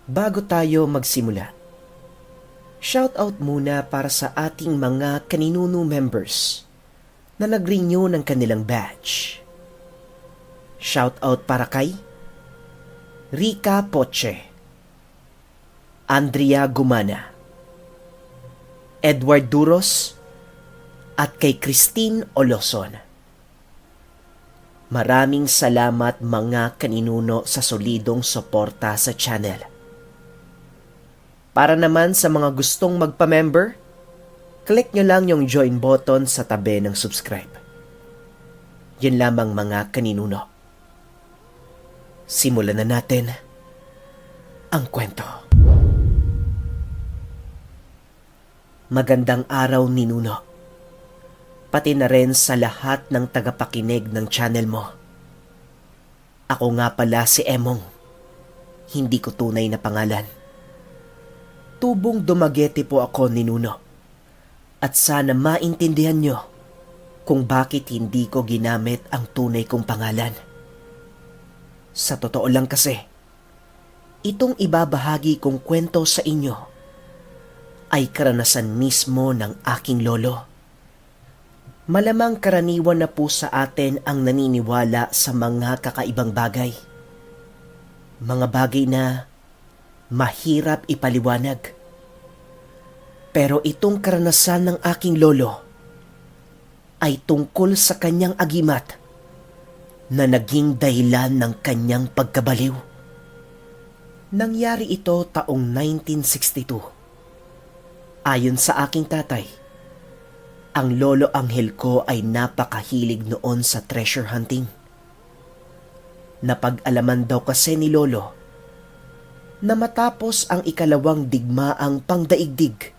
Bago tayo magsimula, shoutout muna para sa ating mga Kaninuno members na nag-renew ng kanilang badge. Shoutout para kay Rica Poche, Andrea Gumana, Edward Duros, at kay Christine Oloson. Maraming salamat mga kaninuno sa solidong suporta sa channel. Para naman sa mga gustong magpa-member, click nyo lang yung join button sa tabi ng subscribe. Yun lamang mga kaninuno. Simulan na natin ang kwento. Magandang araw, Ninuno. Pati na rin sa lahat ng tagapakinig ng channel mo. Ako nga pala si Emong. Hindi ko tunay na pangalan. Tubong Dumaguete po ako, Ninuno. At sana maintindihan nyo kung bakit hindi ko ginamit ang tunay kong pangalan. Sa totoo lang kasi, itong ibabahagi kong kwento sa inyo ay karanasan mismo ng aking lolo. Malamang karaniwan na po sa atin ang naniniwala sa mga kakaibang bagay. Mga bagay na mahirap ipaliwanag. Pero itong karanasan ng aking lolo ay tungkol sa kanyang agimat na naging dahilan ng kanyang pagkabaliw. Nangyari ito taong 1962. Ayon sa aking tatay, ang lolo Anghel ko ay napakahilig noon sa treasure hunting. Napag-alaman daw kasi ni lolo na matapos ang ikalawang digmaang pangdaigdig,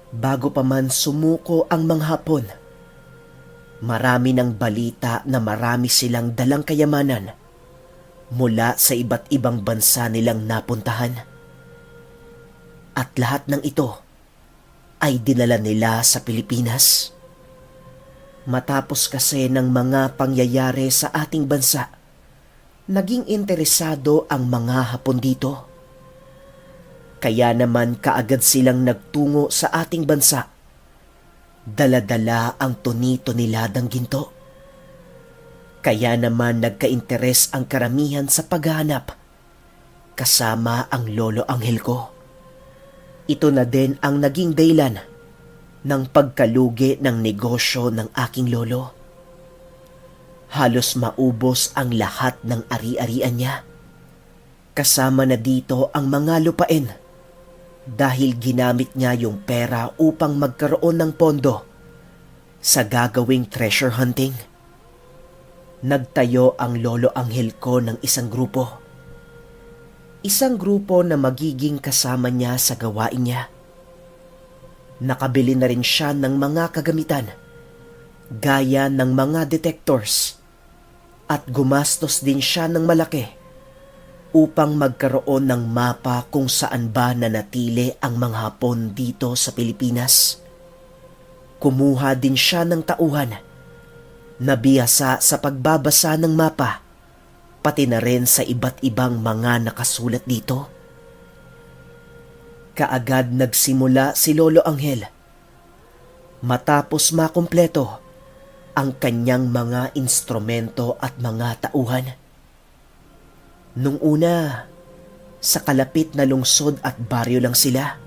bago pa man sumuko ang mga Hapon, marami ng balita na marami silang dalang kayamanan mula sa iba't ibang bansa nilang napuntahan. At lahat ng ito ay dinala nila sa Pilipinas. Matapos kasi ng mga pangyayari sa ating bansa, naging interesado ang mga Hapon dito. Kaya naman kaagad silang nagtungo sa ating bansa. Dala-dala ang tuni-tuniladang ginto. Kaya naman nagka-interes ang karamihan sa paghahanap, kasama ang lolo Anghel ko. Ito na din ang naging dahilan ng pagkalugi ng negosyo ng aking lolo. Halos maubos ang lahat ng ari-arian niya. Kasama na dito ang mga lupain dahil ginamit niya yung pera upang magkaroon ng pondo sa gagawing treasure hunting. Nagtayo ang lolo Anghel ko ng isang grupo. Isang grupo na magiging kasama niya sa gawain niya. Nakabili na rin siya ng mga kagamitan, gaya ng mga detectors, at gumastos din siya ng malaki upang magkaroon ng mapa kung saan ba nanatili ang mga Hapon dito sa Pilipinas. Kumuha din siya ng tauhan na bihasa sa pagbabasa ng mapa, pati na rin sa iba't ibang mga nakasulat dito. Kaagad nagsimula si Lolo Anghel. Matapos makumpleto ang kanyang mga instrumento at mga tauhan. Nung una, sa kalapit na lungsod at baryo lang sila.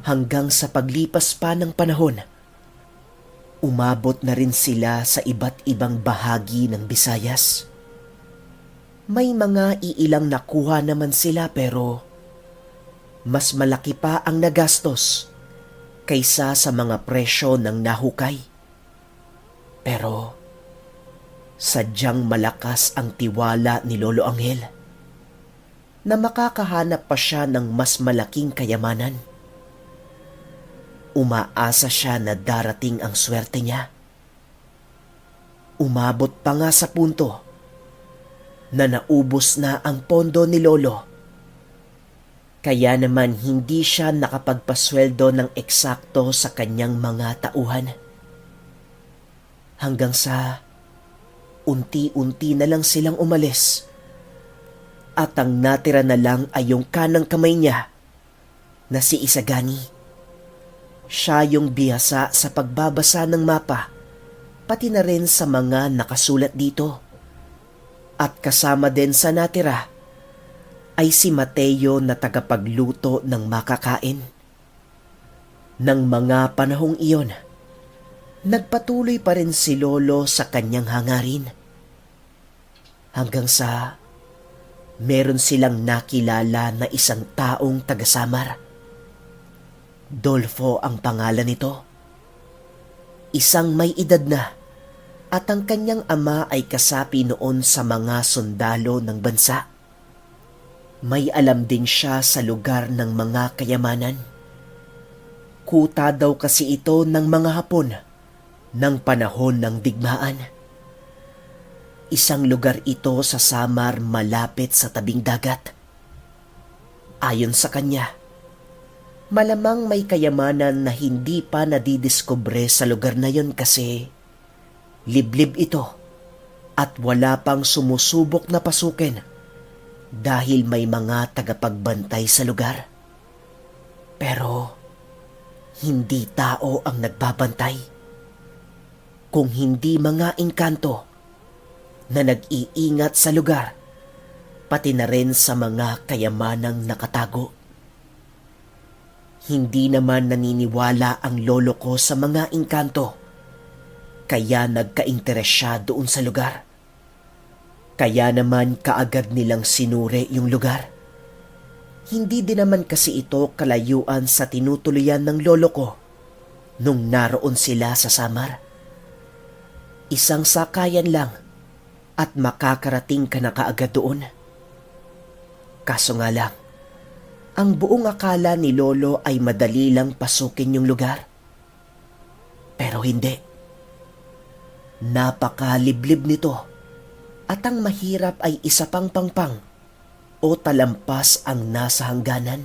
Hanggang sa paglipas pa ng panahon, umabot na rin sila sa iba't ibang bahagi ng Visayas. May mga iilang nakuha naman sila pero mas malaki pa ang nagastos kaysa sa mga presyo ng nahukay. Pero sadyang malakas ang tiwala ni Lolo Anghel na makakahanap pa siya ng mas malaking kayamanan. Umaasa siya na darating ang swerte niya. Umabot pa nga sa punto na naubos na ang pondo ni Lolo. Kaya naman hindi siya nakapagpasweldo ng eksakto sa kanyang mga tauhan. Hanggang sa unti-unti na lang silang umalis At ang natira na lang ay yung kanang kamay niya na si Isagani. Siya yung bihasa sa pagbabasa ng mapa, pati na rin sa mga nakasulat dito. At kasama din sa natira ay si Mateo na tagapagluto ng makakain. Nang mga panahong iyon, nagpatuloy pa rin si Lolo sa kanyang hangarin. Hanggang sa meron silang nakilala na isang taong taga-Samar. Dolfo ang pangalan nito. Isang may edad na at ang kanyang ama ay kasapi noon sa mga sundalo ng bansa. May alam din siya sa lugar ng mga kayamanan. Kuta daw kasi ito ng mga Hapon ng panahon ng digmaan. Isang lugar ito sa Samar malapit sa tabing dagat. Ayon sa kanya, malamang may kayamanan na hindi pa nadidiskubre sa lugar na yon kasi liblib ito at wala pang sumusubok na pasukin dahil may mga tagapagbantay sa lugar. Pero hindi tao ang nagbabantay, kung hindi mga engkanto na nag-iingat sa lugar, pati na rin sa mga kayamanang nakatago. Hindi naman naniniwala ang lolo ko sa mga engkanto, kaya nagka-interes siya doon sa lugar. Kaya naman kaagad nilang sinuri yung lugar. Hindi din naman kasi ito kalayuan sa tinutuluyan ng lolo ko nung naroon sila sa Samar. Isang sakayan lang at makakarating ka na kaagad doon. Kaso nga lang, ang buong akala ni Lolo ay madali lang pasukin yung lugar. Pero hindi. Napakaliblib nito at ang mahirap ay isa pang pangpang o talampas ang nasa hangganan.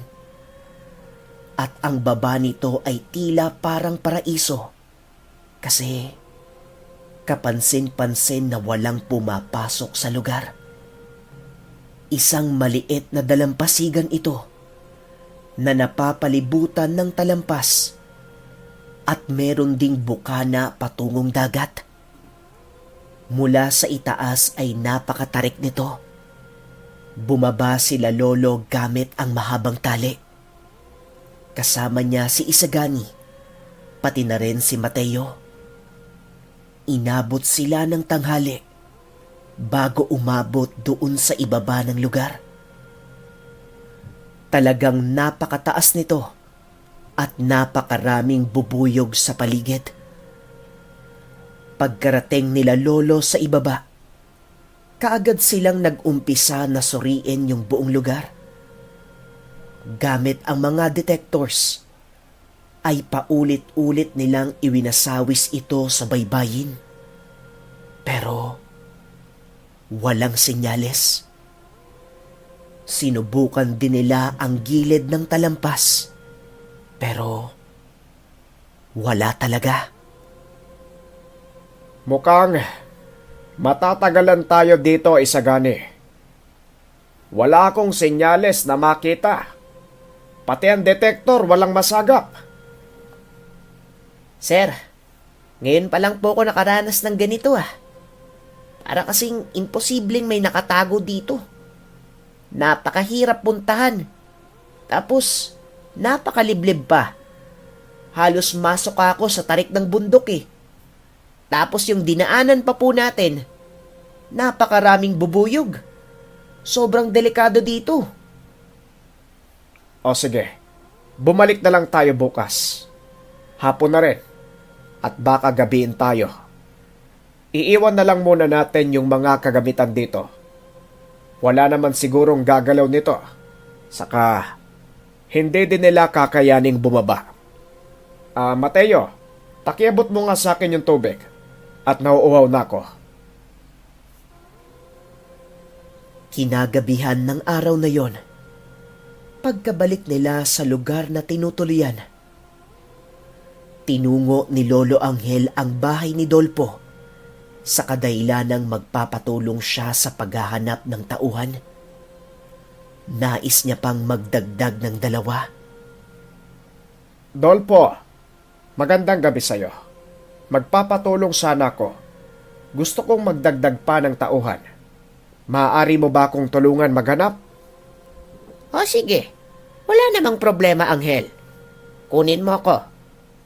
At ang baba nito ay tila parang paraiso kasi kapansin-pansin na walang pumapasok sa lugar. Isang maliit na dalampasigan ito na napapalibutan ng talampas at meron ding bukana patungong dagat. Mula sa itaas ay napakatarik nito. Bumaba sila lolo gamit ang mahabang tali. Kasama niya si Isagani, pati na rin si Mateo. Inabot sila ng tanghali bago umabot doon sa ibaba ng lugar. Talagang napakataas nito at napakaraming bubuyog sa paligid. Pagkarating nila lolo sa ibaba, kaagad silang nag-umpisa na suriin yung buong lugar. Gamit ang mga detectors, ay paulit-ulit nilang iwinasawis ito sa baybayin. Pero walang senyales. Sinubukan din nila ang gilid ng talampas, pero wala talaga. Mukhang matatagalan tayo dito, Isagani. Wala akong senyales na makita. Pati ang detektor walang masagap. Sir, ngayon pa lang po ako nakaranas ng ganito Para kasing imposibleng may nakatago dito. Napakahirap puntahan. Tapos, napakaliblib pa. Halos masok ako sa tarik ng bundok Tapos yung dinaanan pa po natin, napakaraming bubuyog. Sobrang delikado dito. O sige, bumalik na lang tayo bukas. Hapon na rin. At baka gabiin tayo. Iiwan na lang muna natin yung mga kagamitan dito. Wala naman sigurong gagalaw nito. Saka, hindi din nila kakayaning bumaba. Mateo, takiabot mo nga sa akin yung tubig. At nauuhaw na ako. Kinagabihan ng araw na yon, pagkabalik nila sa lugar na tinutuluyan, tinungo ni Lolo Angel ang bahay ni Dolpo sa kadahilanang magpapatulong siya sa paghahanap ng tauhan. Nais niya pang magdagdag ng 2. Dolpo, magandang gabi sa'yo. Magpapatulong sana ako. Gusto kong magdagdag pa ng tauhan. Maaari mo ba akong tulungan maghanap? O sige, wala namang problema, Anghel. Kunin mo ako.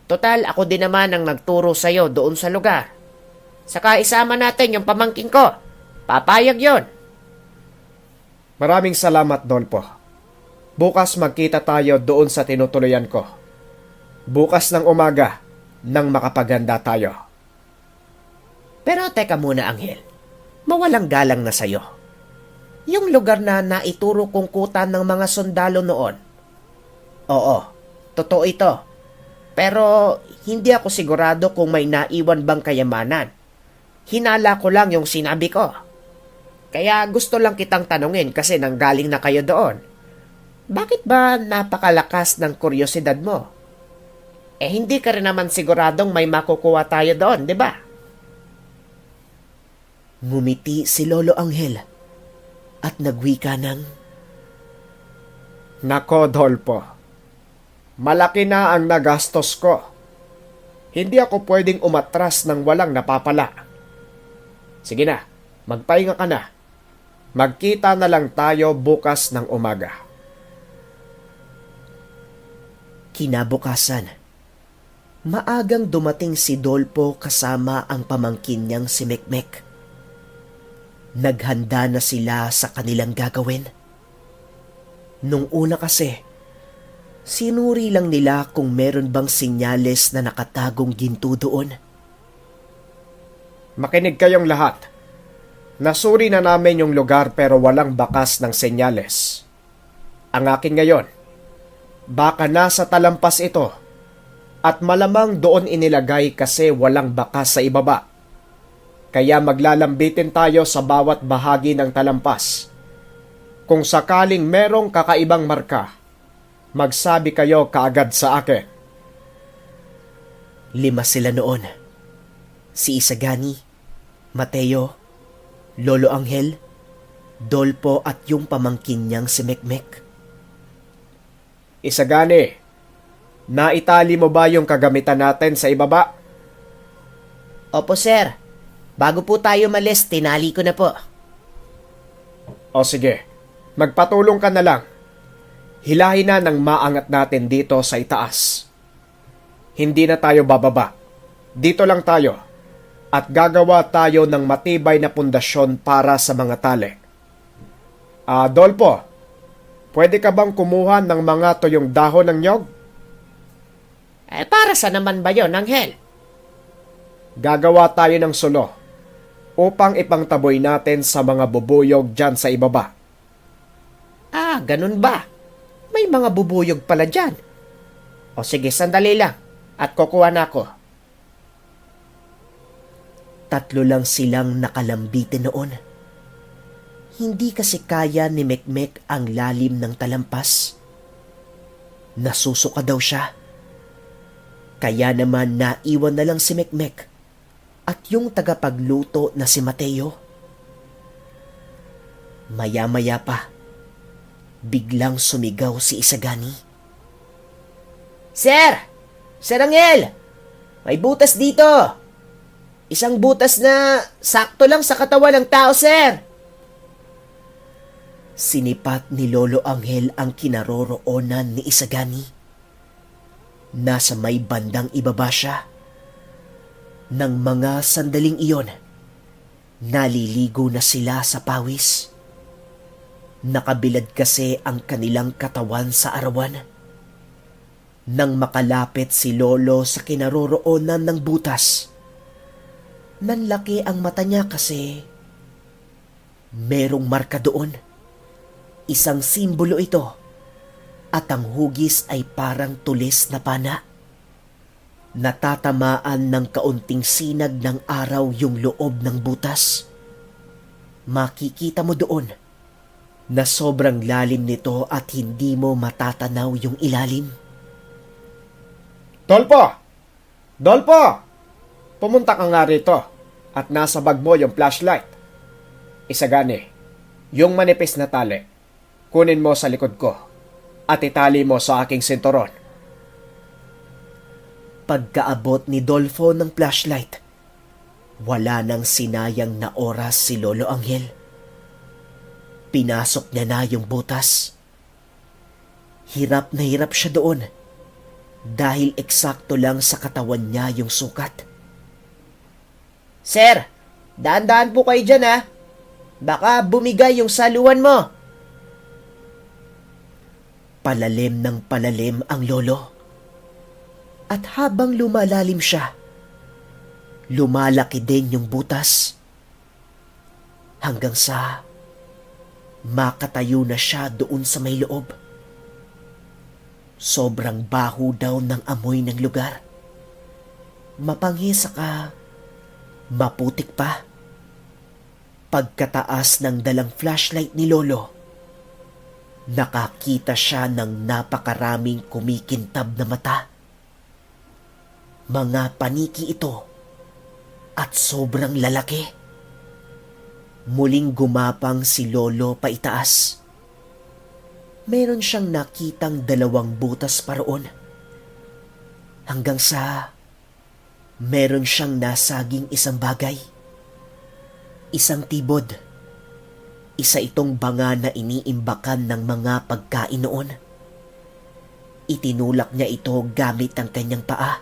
Total, ako din naman ang nagturo sa'yo doon sa lugar. Saka isama natin yung pamangkin ko. Papayag yon. Maraming salamat, Dolpo. Bukas magkita tayo doon sa tinutuluyan ko. Bukas ng umaga nang makapaganda tayo. Pero teka muna, Anghel. Mawalang galang na sa'yo. Yung lugar na naituro kong kutan ng mga sundalo noon. Oo, totoo ito. Pero hindi ako sigurado kung may naiwan bang kayamanan. Hinala ko lang yung sinabi ko. Kaya gusto lang kitang tanungin kasi nanggaling na kayo doon. Bakit ba napakalakas ng kuryosidad mo? Hindi ka rin naman siguradong may makukuha tayo doon, di ba? Ngumiti si Lolo Anghel at nagwika ng, Nako, Dolpo. Malaki na ang nagastos ko. Hindi ako pwedeng umatras ng walang napapala. Sige na, magpahinga ka na. Magkita na lang tayo bukas ng umaga. Kinabukasan, maagang dumating si Dolpo kasama ang pamangkin niyang si Mekmek. Naghanda na sila sa kanilang gagawin. Nung una kasi, sinuri lang nila kung meron bang sinyales na nakatagong ginto doon. Makinig kayong lahat. Nasuri na namin yung lugar pero walang bakas ng senyales. Ang akin ngayon, baka nasa talampas ito at malamang doon inilagay kasi walang bakas sa ibaba. Kaya maglalambitin tayo sa bawat bahagi ng talampas. Kung sakaling merong kakaibang marka, magsabi kayo kaagad sa akin. 5 sila noon. Si Isagani, Mateo, Lolo Anghel, Dolpo at yung pamangkin niyang si Mekmek. Isagani, naitali mo ba yung kagamitan natin sa ibaba? Opo, sir. Bago po tayo malis, tinali ko na po. O sige, magpatulong ka na lang. Hilahin na ng maangat natin dito sa itaas. Hindi na tayo bababa. Dito lang tayo. At gagawa tayo ng matibay na pundasyon para sa mga tali. Dolpo, pwede ka bang kumuha ng mga tuyong dahon ng nyog? Para sa naman ba yon, Anghel? Gagawa tayo ng sulo upang ipangtaboy natin sa mga bubuyog dyan sa ibaba. Ganun ba? May mga bubuyog pala dyan. O sige, sandali lang. At kukuha na ako. 3 lang silang nakalambitin noon. Hindi kasi kaya ni Mekmek ang lalim ng talampas. Nasusuka daw siya. Kaya naman naiwan na lang si Mekmek at yung tagapagluto na si Mateo. Maya-maya pa, biglang sumigaw si Isagani. Sir! Sir Anghel! May butas dito! Isang butas na sakto lang sa katawan ng tao, sir! Sinipat ni Lolo Anghel ang kinaroroonan ni Isagani. Nasa may bandang ibaba siya. Nang mga sandaling iyon, naliligo na sila sa pawis. Nakabilad kasi ang kanilang katawan sa arawan. Nang makalapit si Lolo sa kinaroroonan ng butas, nanlaki ang mata niya kasi merong marka doon. Isang simbolo ito at ang hugis ay parang tulis na pana. Natatamaan ng kaunting sinag ng araw yung loob ng butas. Makikita mo doon na sobrang lalim nito at hindi mo matatanaw yung ilalim. Dolpo! Dolpo! Pumunta ka nga rito at nasa bag mo yung flashlight. Isagani, yung manipis na tali. Kunin mo sa likod ko at itali mo sa aking sinturon. Pagkaabot ni Dolfo ng flashlight, wala nang sinayang na oras si Lolo Anghel. Pinasok niya na yung butas. Hirap na hirap siya doon dahil eksakto lang sa katawan niya yung sukat. Sir, daan-daan po kayo dyan ha. Baka bumigay yung saluhan mo. Palalim ng palalim ang lolo. At habang lumalalim siya, lumalaki din yung butas. Hanggang sa makatayo na siya doon sa may loob. Sobrang baho daw ng amoy ng lugar. Mapanghi saka maputik pa. Pagkataas ng dalang flashlight ni Lolo, nakakita siya ng napakaraming kumikintab na mata. Mga paniki ito at sobrang lalaki. Muling gumapang si Lolo paitaas. Meron siyang nakitang 2 butas paroon. Hanggang sa meron siyang nasaging isang bagay. Isang tibod. Isa itong banga na iniimbakan ng mga pagkain noon. Itinulak niya ito gamit ang kanyang paa.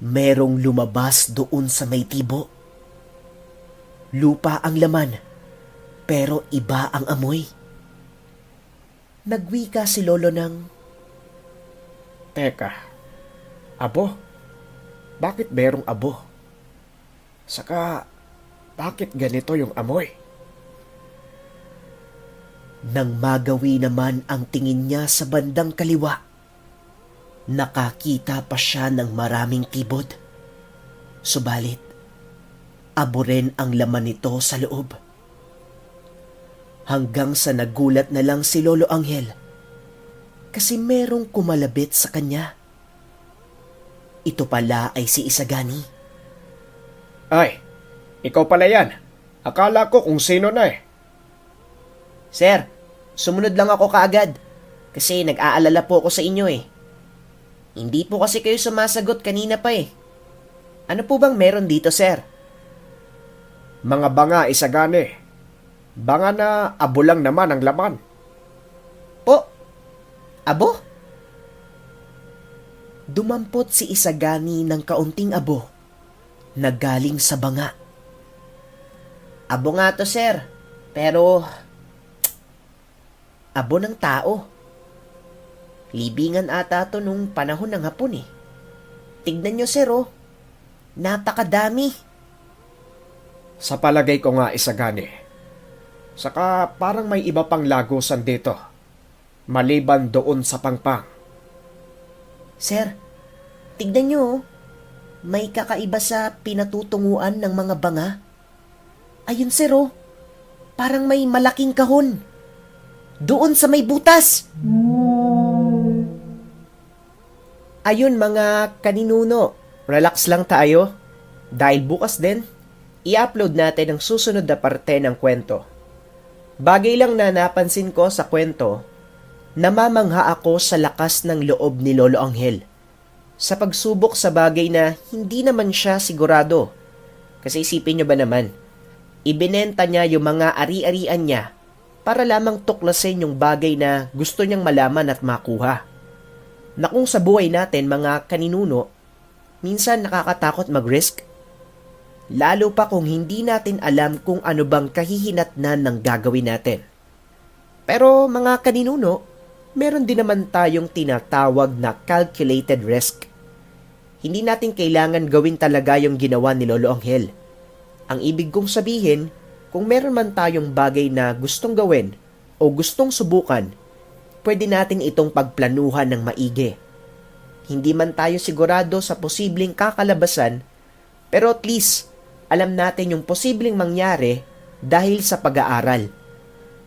Merong lumabas doon sa may tibo. Lupa ang laman, pero iba ang amoy. Nagwika si Lolo ng, Teka, abo? Bakit merong abo? Saka, bakit ganito yung amoy? nang magawi naman ang tingin niya sa bandang kaliwa. Nakakita pa siya ng maraming kibod. Subalit, abo rin ang laman nito sa loob. Hanggang sa nagulat na lang si Lolo Anghel kasi merong kumalabit sa kanya. Ito pala ay si Isagani. Ay, ikaw pala yan. Akala ko kung sino na eh. Sir, sumunod lang ako kaagad kasi nag-aalala po ako sa inyo eh. Hindi po kasi kayo sumasagot kanina pa eh. Ano po bang meron dito, sir? Mga banga, Isagani. Banga na abo lang naman ang laman. Oh, abo? Dumampot si Isagani ng kaunting abo na galing sa banga. Abo nga to, sir. Pero, abo ng tao. Libingan ata to nung panahon ng Hapon eh. Tignan nyo, sir, oh. Napakadami. Sa palagay ko nga, Isagani. Saka parang may iba pang lagusan dito. Maliban doon sa pangpang. Sir, tignan nyo, oh. May kakaiba sa pinatutunguan ng mga banga. Ayun, sir, oh. Parang may malaking kahon. Doon sa may butas. Ayun, mga kaninuno. Relax lang tayo. Dahil bukas din, i-upload natin ang susunod na parte ng kwento. Bagay lang na napansin ko sa kwento, namamangha ako sa lakas ng loob ni Lolo Anghel. Sa pagsubok sa bagay na hindi naman siya sigurado. Kasi isipin nyo ba naman, ibinenta niya yung mga ari-arian niya para lamang tuklasin yung bagay na gusto niyang malaman at makuha. Na kung sa buhay natin mga kaninuno, minsan nakakatakot mag-risk. Lalo pa kung hindi natin alam kung ano bang kahihinatnan ng gagawin natin. Pero mga kaninuno, meron din naman tayong tinatawag na calculated risk. Hindi natin kailangan gawin talaga yung ginawa ni Lolo Anghel. Ang ibig kong sabihin, kung meron man tayong bagay na gustong gawin o gustong subukan, pwede natin itong pagplanuhan ng maigi. Hindi man tayo sigurado sa posibleng kakalabasan, pero at least alam natin yung posibleng mangyari dahil sa pag-aaral.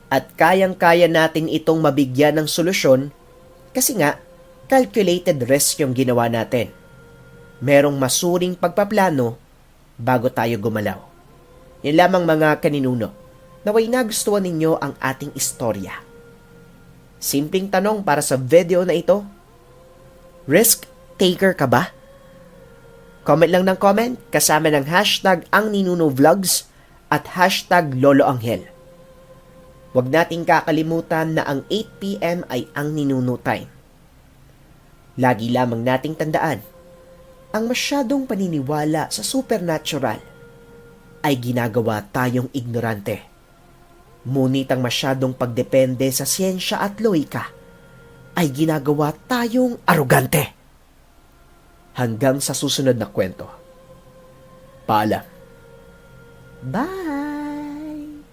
At kayang-kaya natin itong mabigyan ng solusyon kasi nga, calculated risk yung ginawa natin. Merong masuring pagpaplano bago tayo gumalaw. Yan lamang mga kaninuno. Naway nagustuhan ninyo ang ating istorya. Simpleng tanong para sa video na ito. Risk taker ka ba? Comment lang ng comment kasama ng hashtag ang Ninuno Vlogs at hashtag Lolo Anghel. Huwag nating kakalimutan na ang 8 p.m. ay ang Ninuno time. Lagi lamang nating tandaan, ang masyadong paniniwala sa supernatural ay ginagawa tayong ignorante. Ngunit ang masyadong pagdepende sa siyensya at lohika ay ginagawa tayong arugante. Hanggang sa susunod na kwento. Paalam. Bye!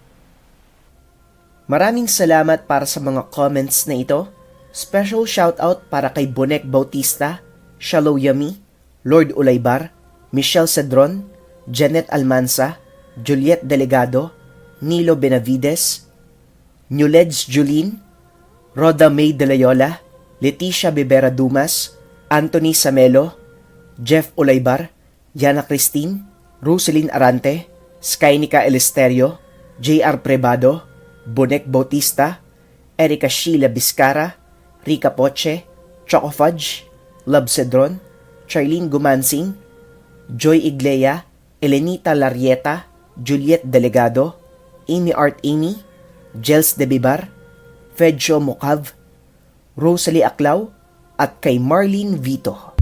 Maraming salamat para sa mga comments na ito. Special shoutout para kay Bonek Bautista, Shallow Yummy, Lord Ulaybar, Michelle Cedron, Janet Almanza, Juliet Delegado, Nilo Benavides, Newledge Julin, Roda May De Loyola, Leticia Bibera Dumas, Anthony Samelo, Jeff Ulaybar, Yana Christine, Roselyn Arante, Skynica Elesterio, J.R. Prebado, Bonek Bautista, Erica Sheila Biscara, Rica Poche, Choco Fudge, Love Cedron, Charlene Gumansing, Joy Iglea, Elenita Larieta, Juliet Delegado, Amy Art Amy, Jels De Bibar, Fedjo Mocav, Rosalie Aclau, at kay Marlene Vito.